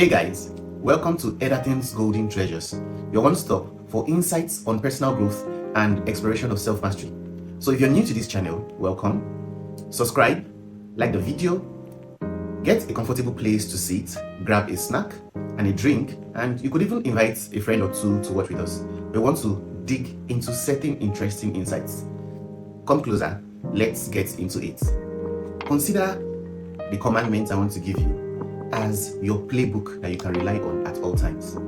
Hey guys, welcome to Edathan's Golden Treasures, your one-stop for insights on personal growth and exploration of self-mastery. So if you're new to this channel, welcome. Subscribe, like the video, get a comfortable place to sit, grab a snack and a drink, and you could even invite a friend or two to watch with us. We want to dig into certain interesting insights. Come closer, let's get into it. Consider the commandments I want to give you as your playbook that you can rely on at all times.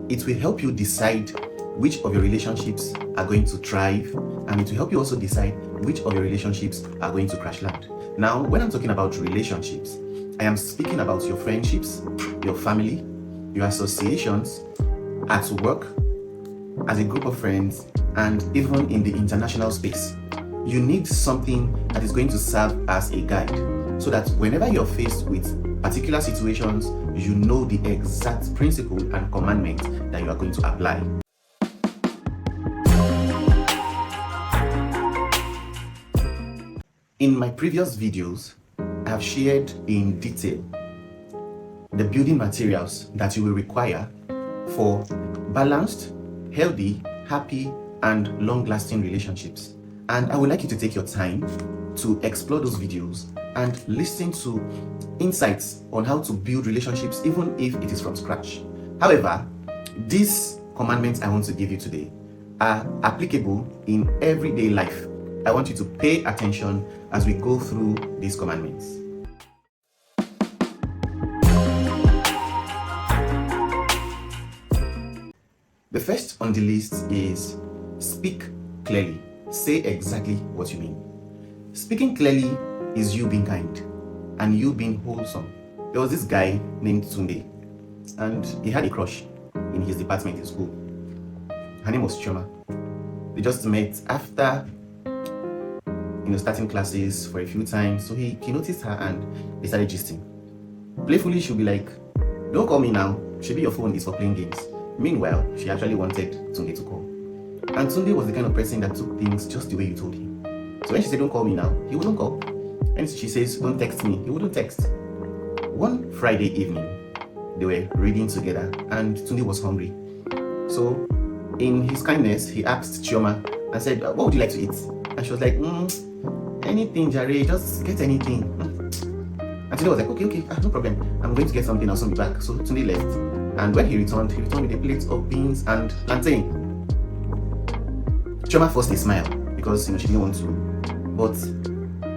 It will help you decide which of your relationships are going to thrive, and it will help you also decide which of your relationships are going to crash land. Now, when I'm talking about relationships, I am speaking about your friendships, your family, your associations, at work, as a group of friends, and even in the international space. You need something that is going to serve as a guide, so that whenever you're faced with particular situations, you know the exact principle and commandment that you are going to apply. In my previous videos, I have shared in detail the building materials that you will require for balanced, healthy, happy, and long-lasting relationships. And I would like you to take your time to explore those videos and listen to insights on how to build relationships even if it is from scratch. However, these commandments I want to give you today are applicable in everyday life. I want you to pay attention as we go through these commandments. The first on the list is speak clearly. Say exactly what you mean. Speaking clearly is you being kind and you being wholesome. There was this guy named Tunde, and he had a crush in his department in school. Her name was Chioma. They just met after starting classes for a few times, so he noticed her and they started gisting. Playfully, she'll be like, "Don't call me now, maybe your phone is for playing games." Meanwhile, she actually wanted Tunde to call. And Tunde was the kind of person that took things just the way you told him. So when she said, "Don't call me now," he wouldn't call. And she says, "Don't text me," he wouldn't text. One Friday evening, they were reading together and Tunde was hungry. So in his kindness, he asked Chioma and said, "What would you like to eat?" And she was like, "Anything, Jare, just get anything." And Tunde was like, okay, no problem. I'm going to get something, I'll soon be back. So Tunde left. And when he returned with a plate of beans and plantain. Chioma forced a smile because she didn't want to. But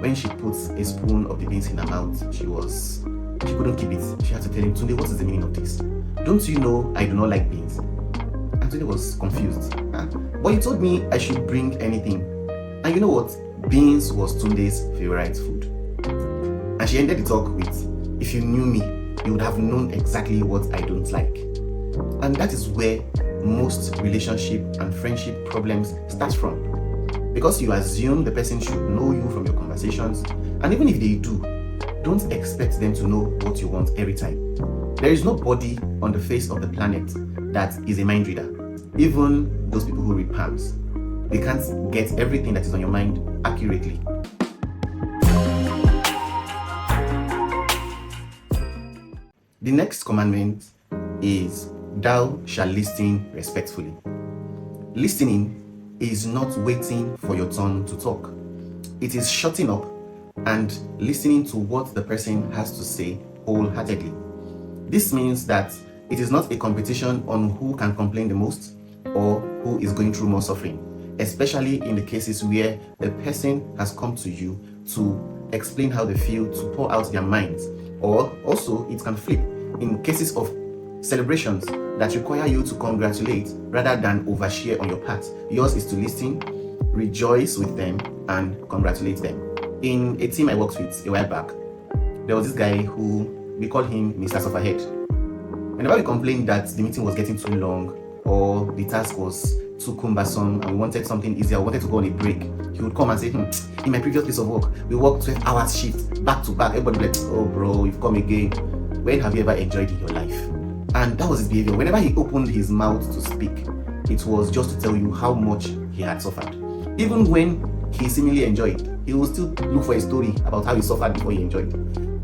when she put a spoon of the beans in her mouth, she couldn't keep it. She had to tell him, "Tunde, what is the meaning of this? Don't you know I do not like beans?" And Tunde was confused. "But you told me I should bring anything." And you know what? Beans was Tunde's favorite food. And she ended the talk with, "If you knew me, you would have known exactly what I don't like." And that is where most relationship and friendship problems start from. Because you assume the person should know you from your conversations, and even if they do, don't expect them to know what you want every time. There is nobody on the face of the planet that is a mind reader. Even those people who read palms, they can't get everything that is on your mind accurately. The next commandment is, "Thou shalt listen respectfully." Listening is not waiting for your turn to talk. It is shutting up and listening to what the person has to say wholeheartedly. This means that it is not a competition on who can complain the most or who is going through more suffering, especially in the cases where the person has come to you to explain how they feel, to pour out their minds. Or also, it can flip in cases of celebrations that require you to congratulate rather than overshare on your part. Yours is to listen, rejoice with them, and congratulate them. In a team I worked with a while back, there was this guy who, we call him Mr. Sufferhead. Whenever we complained that the meeting was getting too long or the task was too cumbersome and we wanted something easier, we wanted to go on a break, he would come and say, "In my previous place of work, we worked 12 hours shift back to back." Everybody would be like, "Oh bro, you've come again. When have you ever enjoyed in your life?" And that was his behavior. Whenever he opened his mouth to speak, it was just to tell you how much he had suffered. Even when he seemingly enjoyed, he will still look for a story about how he suffered before he enjoyed.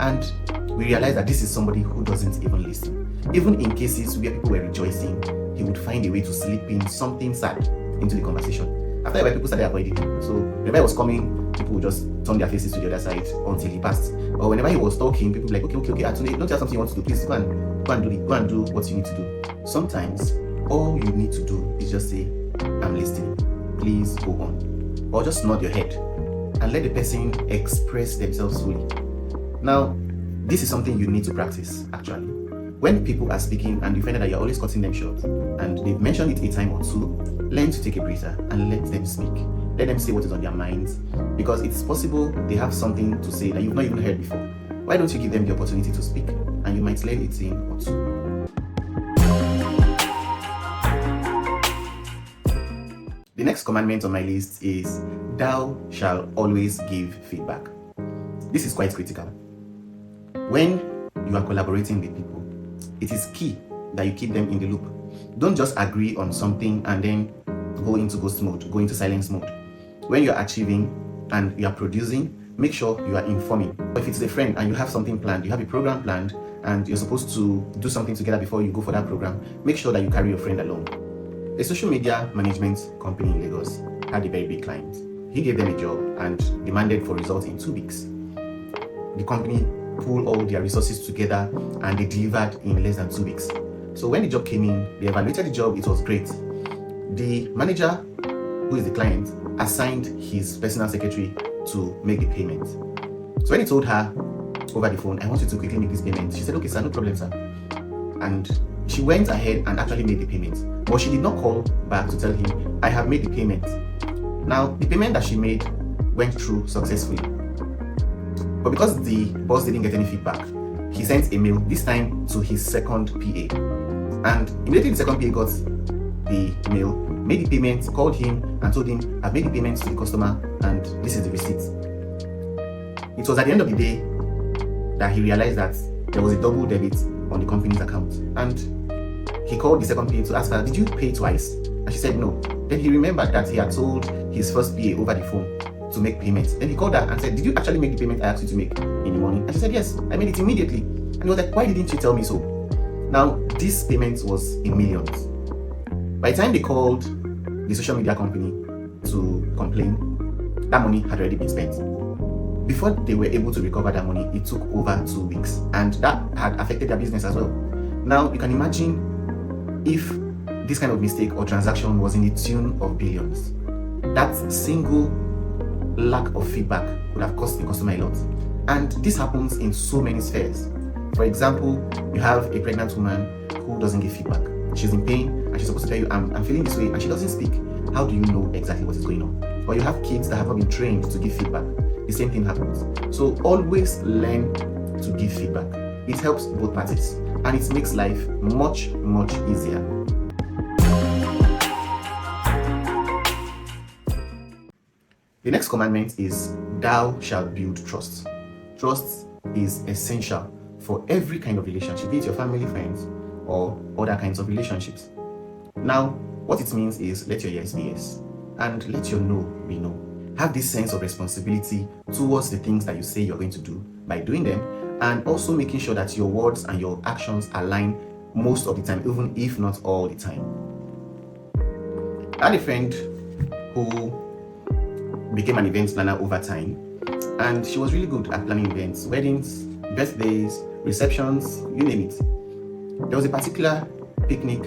And we realize that this is somebody who doesn't even listen. Even in cases where people were rejoicing, he would find a way to slip in something sad into the conversation. After a while, people started avoiding him. So whenever he was coming, people would just turn their faces to the other side until he passed. Or whenever he was talking, people would be like, okay, Atunde, don't you have something you want to do? Please go and do what you need to do. Sometimes all you need to do is just say, I'm listening. Please go on. Or just nod your head and let the person express themselves fully. Now, this is something you need to practice actually. When people are speaking and you find out that you're always cutting them short and they've mentioned it a time or two, learn to take a breather and let them speak. Let them say what is on their minds, because it's possible they have something to say that you've not even heard before. Why don't you give them the opportunity to speak, and you might learn a thing or two. The next commandment on my list is, thou shalt always give feedback. This is quite critical. When you are collaborating with people, it is key that you keep them in the loop. Don't just agree on something and then go into ghost mode, go into silence mode. When you're achieving and you are producing, make sure you are informing. If it's a friend and you have something planned, you have a program planned, and you're supposed to do something together before you go for that program, make sure that you carry your friend along. A social media management company in Lagos had a very big client. He gave them a job and demanded for results in 2 weeks. The company pulled all their resources together and they delivered in less than 2 weeks. So when the job came in, they evaluated the job, it was great. The manager, who is the client, assigned his personal secretary to make the payment. So when he told her over the phone, I want you to quickly make this payment, she said, okay sir, no problem sir. And she went ahead and actually made the payment. But she did not call back to tell him, I have made the payment. Now, the payment that she made went through successfully. But because the boss didn't get any feedback, he sent a mail, this time to his second PA. And immediately the second PA got the mail, made the payment, called him and told him, I've made the payment to the customer and this is the receipt. It was at the end of the day that he realized that there was a double debit on the company's account. And he called the second PA to ask her, did you pay twice? And she said no. Then he remembered that he had told his first PA over the phone to make payments. Then he called her and said, did you actually make the payment I asked you to make in the morning? And she said, yes, I made it immediately. And he was like, why didn't you tell me so? Now, this payment was in millions. By the time they called the social media company to complain, that money had already been spent. Before they were able to recover that money, it took over 2 weeks, and that had affected their business as well. Now, you can imagine if this kind of mistake or transaction was in the tune of billions. That single lack of feedback would have cost the customer a lot. And this happens in so many spheres. For example, you have a pregnant woman who doesn't give feedback. She's in pain and she's supposed to tell you, I'm feeling this way, and she doesn't speak. How do you know exactly what is going on? Or you have kids that have not been trained to give feedback. The same thing happens. So always learn to give feedback. It helps both parties and it makes life much, much easier. The next commandment is, thou shalt build trust. Trust is essential for every kind of relationship, be it your family, friends, or other kinds of relationships. Now, what it means is, let your yes be yes, and let your no be no. Have this sense of responsibility towards the things that you say you're going to do by doing them, and also making sure that your words and your actions align most of the time, even if not all the time. I had a friend who became an event planner over time, and she was really good at planning events, weddings, birthdays, receptions, you name it. There was a particular picnic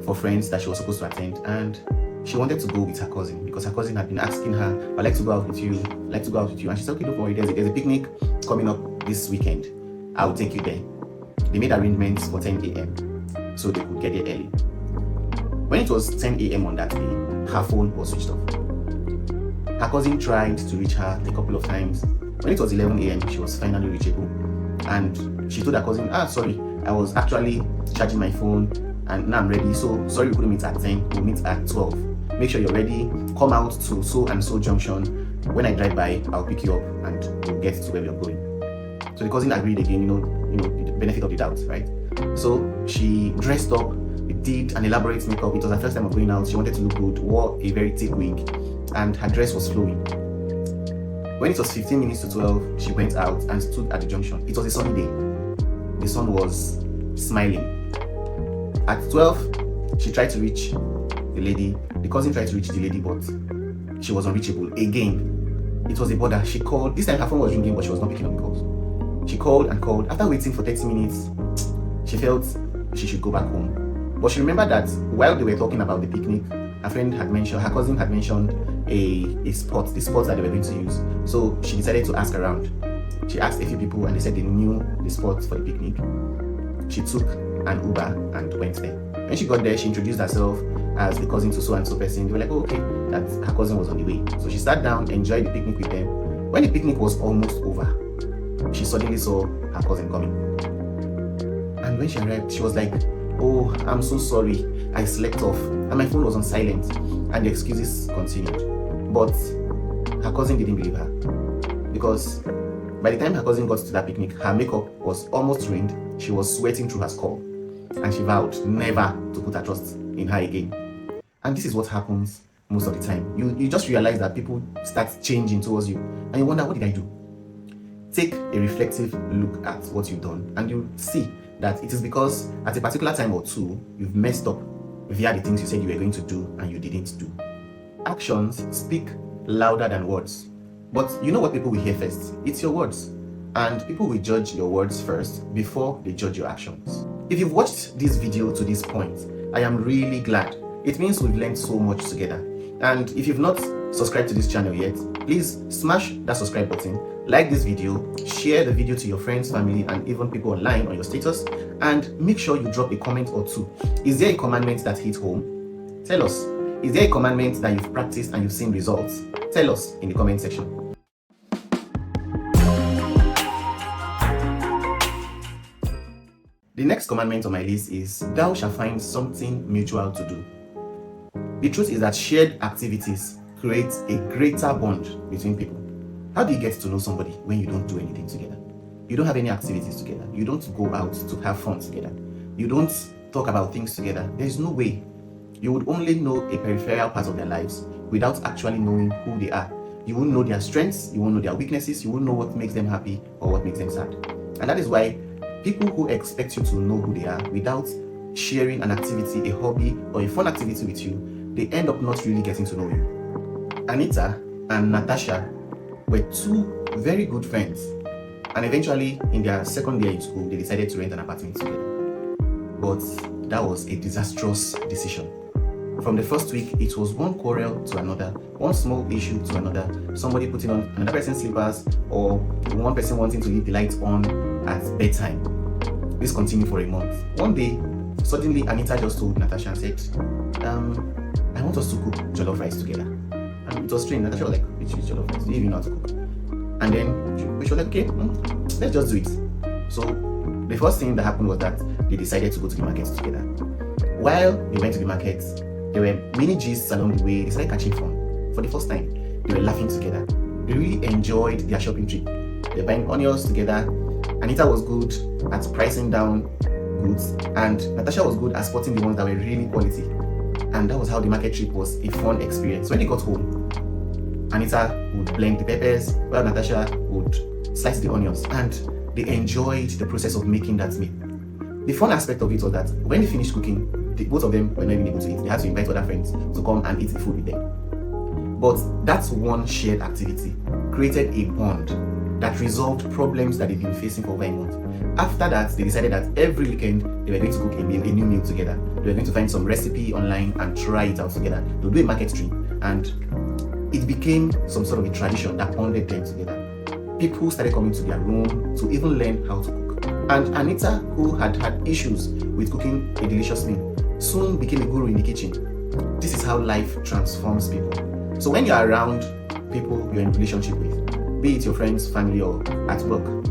for friends that she was supposed to attend, and she wanted to go with her cousin because her cousin had been asking her, I'd like to go out with you, and she said, okay, don't worry, there's a picnic coming up this weekend, I'll take you there. They made arrangements for 10 a.m. so they could get there early. When it was 10 a.m. on that day, her phone was switched off. Her cousin tried to reach her a couple of times. When it was 11 a.m., she was finally reachable. And she told her cousin, sorry, I was actually charging my phone and now I'm ready. So sorry we couldn't meet at 10, we'll meet at 12. Make sure you're ready. Come out to so and so junction. When I drive by, I'll pick you up and we'll get to where we're going. So the cousin agreed again, the benefit of the doubt, right? So she dressed up, did an elaborate makeup. It was her first time of going out. She wanted to look good, wore a very thick wig, and her dress was flowing. When it was 15 minutes to 12, she went out and stood at the junction. It was a sunny day. The sun was smiling. At 12, she tried to reach the lady. The cousin tried to reach the lady, but she was unreachable. Again, it was a bother. She called. This time her phone was ringing, but she was not picking up the calls. She called and called. After waiting for 30 minutes, she felt she should go back home. But she remembered that while they were talking about the picnic, her cousin had mentioned the spot that they were going to use. So she decided to ask around. She asked a few people and they said they knew the spot for the picnic. She took an Uber and went there. When she got there, she introduced herself as the cousin to so and so person. They were like, oh, okay, that her cousin was on the way. So she sat down, enjoyed the picnic with them. When the picnic was almost over, she suddenly saw her cousin coming. And when she arrived, she was like, oh, I'm so sorry, I slept off and my phone was on silent. And the excuses continued. But her cousin didn't believe her, because by the time her cousin got to that picnic, her makeup was almost ruined. She was sweating through her skull, and she vowed never to put her trust in her again. And this is what happens most of the time. You just realize that people start changing towards you, and you wonder, what did I do? Take a reflective look at what you've done, and you see that it is because at a particular time or two, you've messed up via the things you said you were going to do and you didn't do. Actions speak louder than words. But you know what people will hear first? It's your words. And people will judge your words first before they judge your actions. If you've watched this video to this point, I am really glad. It means we've learned so much together. And if you've not subscribed to this channel yet, please smash that subscribe button, like this video, share the video to your friends, family, and even people online on your status, and make sure you drop a comment or two. Is there a commandment that hit home? Tell us. Is there a commandment that you've practiced and you've seen results? Tell us in the comment section. The next commandment on my list is, thou shalt find something mutual to do. The truth is that shared activities create a greater bond between people. How do you get to know somebody when you don't do anything together? You don't have any activities together. You don't go out to have fun together. You don't talk about things together. There's no way. You would only know a peripheral part of their lives without actually knowing who they are. You won't know their strengths, you won't know their weaknesses, you won't know what makes them happy or what makes them sad. And that is why people who expect you to know who they are without sharing an activity, a hobby, or a fun activity with you, they end up not really getting to know you. Anita and Natasha were two very good friends, and eventually in their second year in school, they decided to rent an apartment together. But that was a disastrous decision. From the first week, it was one quarrel to another, one small issue to another, somebody putting on another person's slippers, or one person wanting to leave the lights on at bedtime. This continued for a month. One day, suddenly Anita just told Natasha and said, I want us to cook jollof rice together. And it was strange. Natasha was like, which is jollof rice? Do you even know how to cook? And then she was like, okay, let's just do it. So the first thing that happened was that they decided to go to the market together. While they went to the market, there were many gists along the way. They started catching fun. For the first time, they were laughing together. They really enjoyed their shopping trip. They were buying onions together. Anita was good at pricing down goods, and Natasha was good at spotting the ones that were really quality. And that was how the market trip was a fun experience. When they got home, Anita would blend the peppers, while Natasha would slice the onions, and they enjoyed the process of making that meal. The fun aspect of it was that when they finished cooking, both of them were not even able to eat. They had to invite other friends to come and eat the food with them. But that one shared activity created a bond that resolved problems that they'd been facing for over a month. After that, they decided that every weekend they were going to cook a new meal together. They were going to find some recipe online and try it out together. They'll do a market stream, and it became some sort of a tradition that bonded them together. People started coming to their room to even learn how to cook. And Anita, who had had issues with cooking a delicious meal, soon became a guru in the kitchen. This is how life transforms people. So when you're around people you're in relationship with, be it your friends, family, or at work,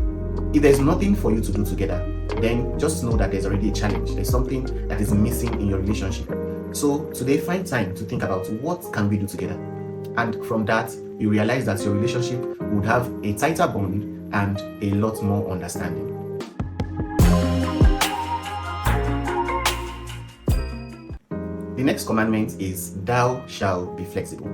if there's nothing for you to do together, then just know that there's already a challenge. There's something that is missing in your relationship. So today, find time to think about what can we do together. And from that, you realize that your relationship would have a tighter bond and a lot more understanding. The next commandment is, thou shalt be flexible.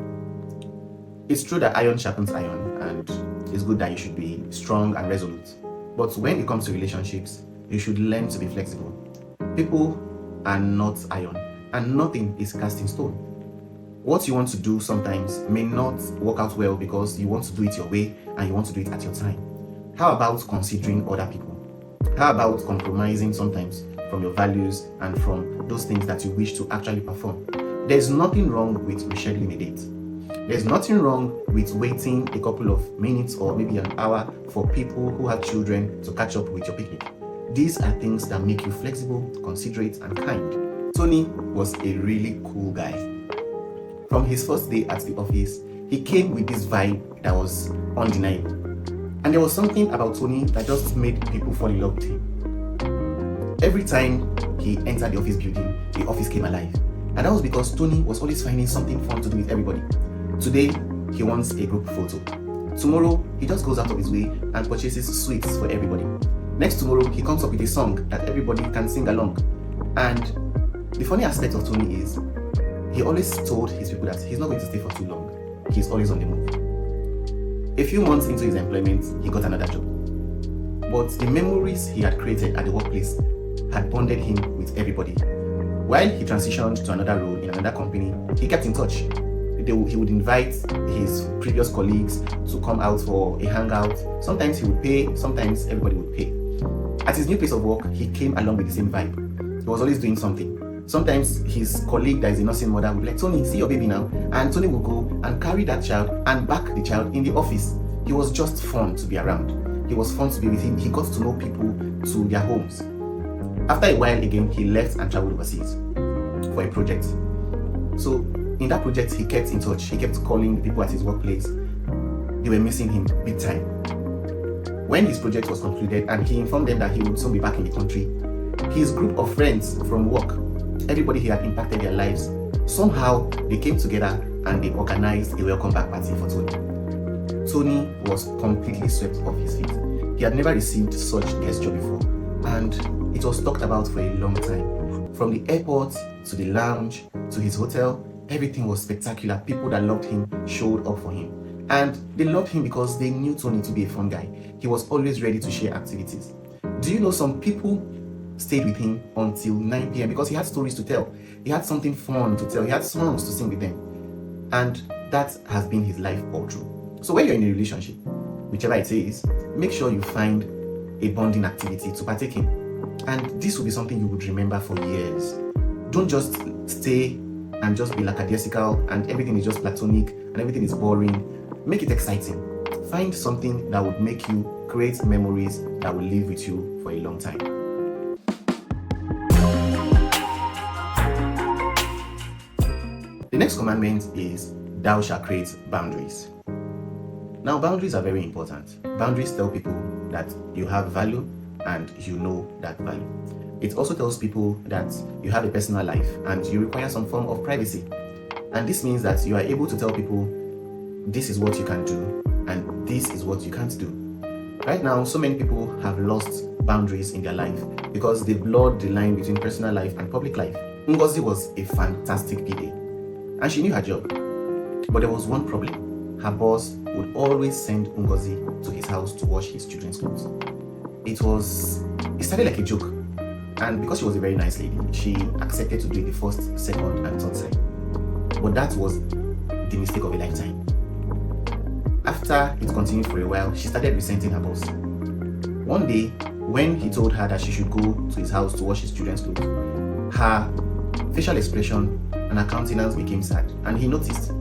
It's true that iron sharpens iron, and it's good that you should be strong and resolute. But when it comes to relationships, you should learn to be flexible. People and not iron, and nothing is cast in stone. What you want to do sometimes may not work out well because you want to do it your way and you want to do it at your time. How about considering other people? How about compromising sometimes from your values and from those things that you wish to actually perform? There's nothing wrong with rescheduling a date. There's nothing wrong with waiting a couple of minutes or maybe an hour for people who have children to catch up with your picnic. These are things that make you flexible, considerate, and kind. Tony was a really cool guy. From his first day at the office, he came with this vibe that was undeniable. And there was something about Tony that just made people fall in love with him. Every time he entered the office building, the office came alive. And that was because Tony was always finding something fun to do with everybody. Today, he wants a group photo. Tomorrow, he just goes out of his way and purchases sweets for everybody. Next tomorrow, he comes up with a song that everybody can sing along. And the funny aspect of Tony is, he always told his people that he's not going to stay for too long. He's always on the move. A few months into his employment, he got another job. But the memories he had created at the workplace had bonded him with everybody. While he transitioned to another role in another company, he kept in touch. He would invite his previous colleagues to come out for a hangout. Sometimes he would pay, sometimes everybody would pay. At his new place of work, he came along with the same vibe. He was always doing something. Sometimes his colleague that is a nursing mother would be like, Tony, see your baby now. And Tony will go and carry that child and back the child in the office. He was just fun to be around. He was fun to be with him. He got to know people to their homes. After a while again, he left and traveled overseas for a project. So in that project, he kept in touch. He kept calling the people at his workplace. They were missing him big time. When his project was concluded and he informed them that he would soon be back in the country, his group of friends from work, everybody he had impacted their lives, somehow they came together and they organized a welcome back party for Tony. Tony was completely swept off his feet. He had never received such gesture before, and it was talked about for a long time. From the airport to the lounge to his hotel, everything was spectacular. People that loved him showed up for him. And they loved him because they knew Tony to be a fun guy. He was always ready to share activities. Do you know some people stayed with him until 9 p.m. because he had stories to tell. He had something fun to tell. He had songs to sing with them. And that has been his life all through. So when you're in a relationship, whichever it is, make sure you find a bonding activity to partake in. And this will be something you would remember for years. Don't just stay and just be lackadaisical and everything is just platonic and everything is boring. Make it exciting. Find something that would make you create memories that will live with you for a long time. The next commandment is, thou shalt create boundaries. Now, boundaries are very important. Boundaries tell people that you have value and you know that value. It also tells people that you have a personal life and you require some form of privacy. And this means that you are able to tell people, this is what you can do and this is what you can't do. Right now, so many people have lost boundaries in their life because they blurred the line between personal life and public life. Ngozi was a fantastic PA and she knew her job. But there was one problem. Her boss would always send Ngozi to his house to wash his children's clothes. It started like a joke. And because she was a very nice lady, she accepted to do it the first, second, and third time. But that was the mistake of a lifetime. After it continued for a while, she started resenting her boss. One day, when he told her that she should go to his house to wash his children's clothes, her facial expression and her countenance became sad, and he noticed.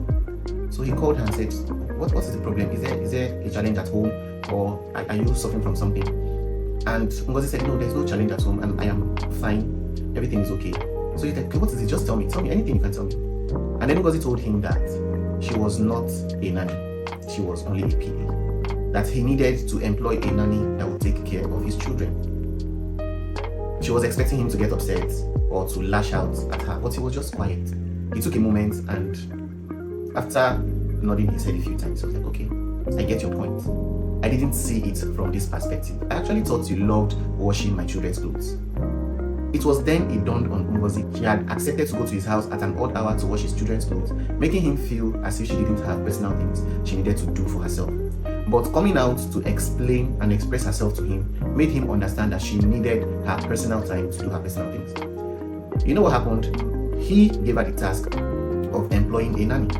So he called her and said, what is the problem? Is there a challenge at home, or are you suffering from something? And Ngozi said, no, there's no challenge at home, and I am fine. Everything is okay. So he said, okay, what is it? Just tell me anything you can tell me. And then Ngozi told him that she was not a nanny. She was only a PA. That he needed to employ a nanny that would take care of his children. She was expecting him to get upset or to lash out at her, but he was just quiet. He took a moment and after nodding his head a few times, he was like, okay, I get your point. I didn't see it from this perspective. I actually thought you loved washing my children's clothes. It was then it dawned on Ngozi. She had accepted to go to his house at an odd hour to wash his children's clothes, making him feel as if she didn't have personal things she needed to do for herself. But coming out to explain and express herself to him made him understand that she needed her personal time to do her personal things. You know what happened? He gave her the task of employing a nanny,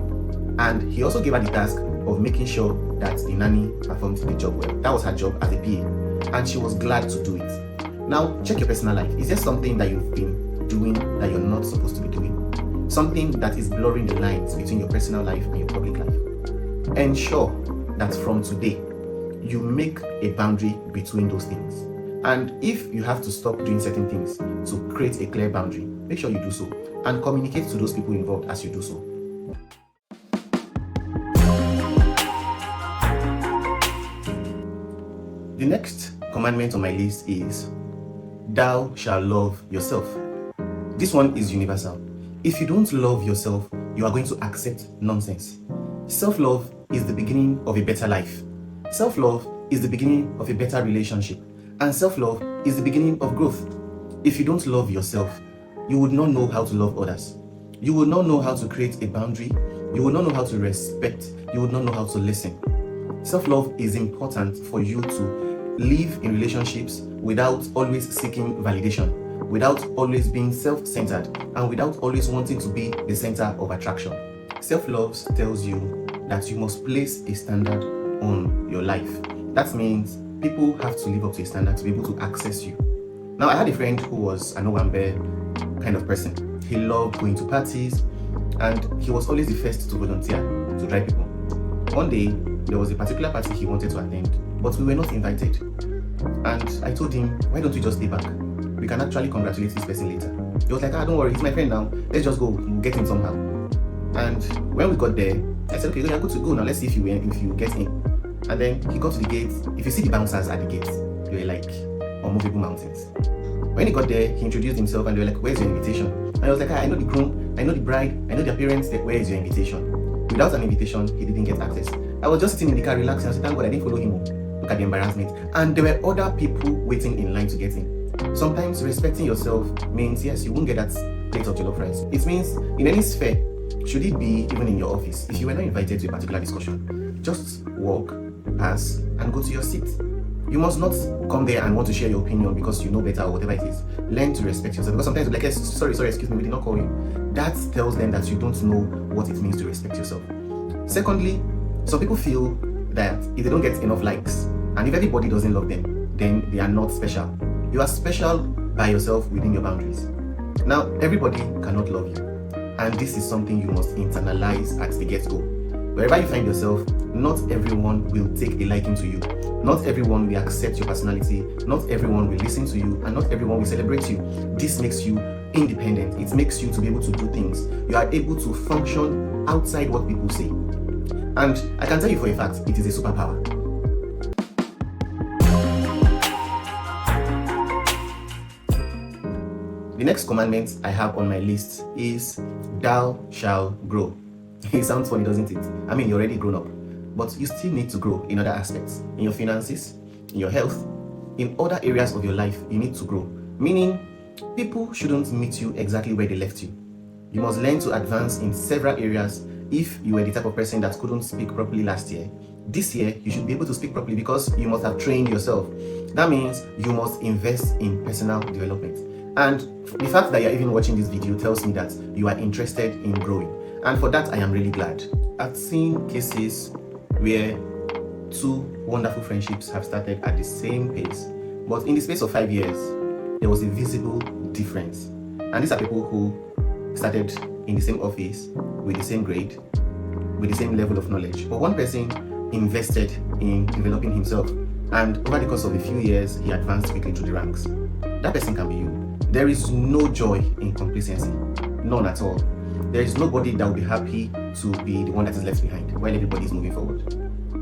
and he also gave her the task of making sure that the nanny performed the job well. That was her job as a PA, and she was glad to do it. Now, check your personal life. Is there something that you've been doing that you're not supposed to be doing? Something that is blurring the lines between your personal life and your public life? Ensure that from today, you make a boundary between those things. And if you have to stop doing certain things to create a clear boundary, make sure you do so and communicate to those people involved as you do so. The next commandment on my list is, thou shalt love yourself. This one is universal. If you don't love yourself, you are going to accept nonsense. Self-love is the beginning of a better life. Self-love is the beginning of a better relationship. And self-love is the beginning of growth. If you don't love yourself, you would not know how to love others. You would not know how to create a boundary. You would not know how to respect. You would not know how to listen. Self-love is important for you to live in relationships without always seeking validation, without always being self-centered, and without always wanting to be the center of attraction. Self-love tells you that you must place a standard on your life. That means people have to live up to a standard to be able to access you. Now, I had a friend who was an Owambe kind of person. He loved going to parties, and he was always the first to volunteer to drive people. One day, there was a particular party he wanted to attend, but we were not invited. And I told him, why don't you just stay back? We can actually congratulate this person later. He was like, don't worry, he's my friend now. Let's just go, we'll get him somehow. And when we got there, I said, okay, you're good to go now. Let's see if you get in. And then he got to the gate. If you see the bouncers at the gate, they were like unmovable mountains. When he got there, he introduced himself and they were like, where's your invitation? And I was like, I know the groom, I know the bride, I know their parents, where is your invitation? Without an invitation, he didn't get access. I was just sitting in the car relaxing. I said, thank God I didn't follow him. Look at the embarrassment. And there were other people waiting in line to get in. Sometimes respecting yourself means, yes, you won't get that plate of jollof rice. It means in any sphere, should it be even in your office, if you were not invited to a particular discussion, just walk, pass, and go to your seat. You must not come there and want to share your opinion because you know better or whatever it is. Learn to respect yourself, because sometimes you're like, sorry, excuse me, we did not call you. That tells them that you don't know what it means to respect yourself. Secondly, some people feel that if they don't get enough likes, and if everybody doesn't love them, then they are not special. You are special by yourself within your boundaries. Now, everybody cannot love you, and this is something you must internalize at the get-go. Wherever you find yourself, not everyone will take a liking to you. Not everyone will accept your personality. Not everyone will listen to you, and not everyone will celebrate you. This makes you independent. It makes you to be able to do things. You are able to function outside what people say. And I can tell you for a fact, it is a superpower. The next commandment I have on my list is, thou shalt grow. It sounds funny, doesn't it? I mean, you're already grown up, but you still need to grow in other aspects. In your finances, in your health, in other areas of your life, you need to grow. Meaning, people shouldn't meet you exactly where they left you. You must learn to advance in several areas. If you were the type of person that couldn't speak properly last year, this year you should be able to speak properly because you must have trained yourself. That means you must invest in personal development. And the fact that you're even watching this video tells me that you are interested in growing. And for that, I am really glad. I've seen cases where two wonderful friendships have started at the same pace, but in the space of 5 years, there was a visible difference. And these are people who started in the same office, with the same grade, with the same level of knowledge. But one person invested in developing himself, and over the course of a few years, he advanced quickly through the ranks. That person can be you. There is no joy in complacency, none at all. There is nobody that will be happy to be the one that is left behind while everybody is moving forward.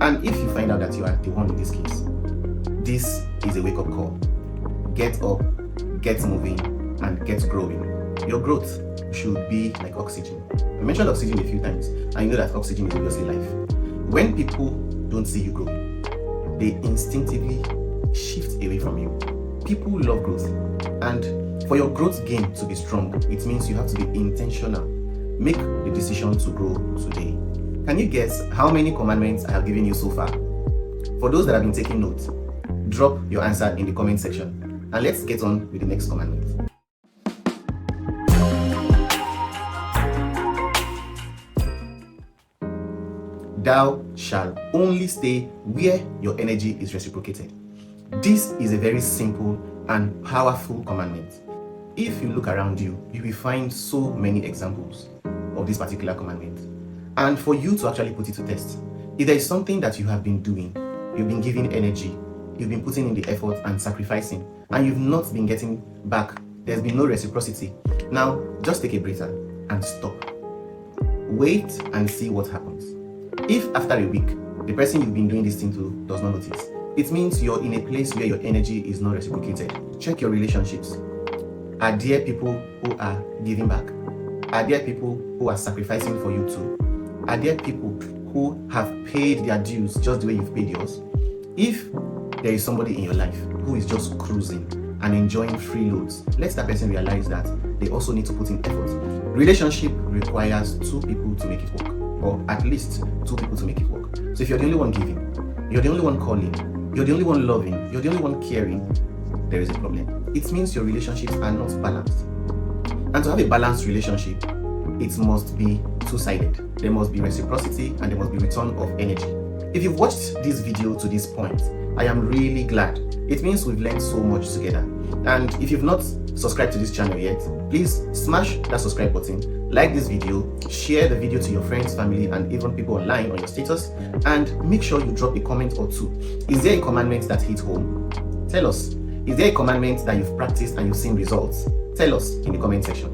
And if you find out that you are the one in this case, this is a wake-up call. Get up, get moving, and get growing. Your growth should be like oxygen. I mentioned oxygen a few times, and you know that oxygen is obviously life. When people don't see you growing, they instinctively shift away from you. People love growth, and for your growth game to be strong, it means you have to be intentional. Make the decision to grow today. Can you guess how many commandments I have given you so far? For those that have been taking notes, drop your answer in the comment section, and let's get on with the next commandment. Thou shalt only stay where your energy is reciprocated. This is a very simple and powerful commandment. If you look around you, you will find so many examples of this particular commandment. And for you to actually put it to test, if there is something that you have been doing, you've been giving energy, you've been putting in the effort and sacrificing, and you've not been getting back, there's been no reciprocity. Now, just take a breather and stop. Wait and see what happens. If after a week, the person you've been doing this thing to does not notice, it means you're in a place where your energy is not reciprocated. Check your relationships. Are there people who are giving back? Are there people who are sacrificing for you too? Are there people who have paid their dues just the way you've paid yours? If there is somebody in your life who is just cruising and enjoying free loads, let that person realize that they also need to put in effort. Relationship requires two people to make it work, or at least two people to make it work. So if you're the only one giving, you're the only one calling, you're the only one loving, you're the only one caring, there is a problem. It means your relationships are not balanced. And to have a balanced relationship, it must be two-sided. There must be reciprocity and there must be return of energy. If you've watched this video to this point, I am really glad. It means we've learned so much together. And if you've not subscribed to this channel yet, please smash that subscribe button, like this video, share the video to your friends, family, and even people online on your status, and make sure you drop a comment or two. Is there a commandment that hit home? Tell us. Is there a commandment that you've practiced and you've seen results? Tell us in the comment section.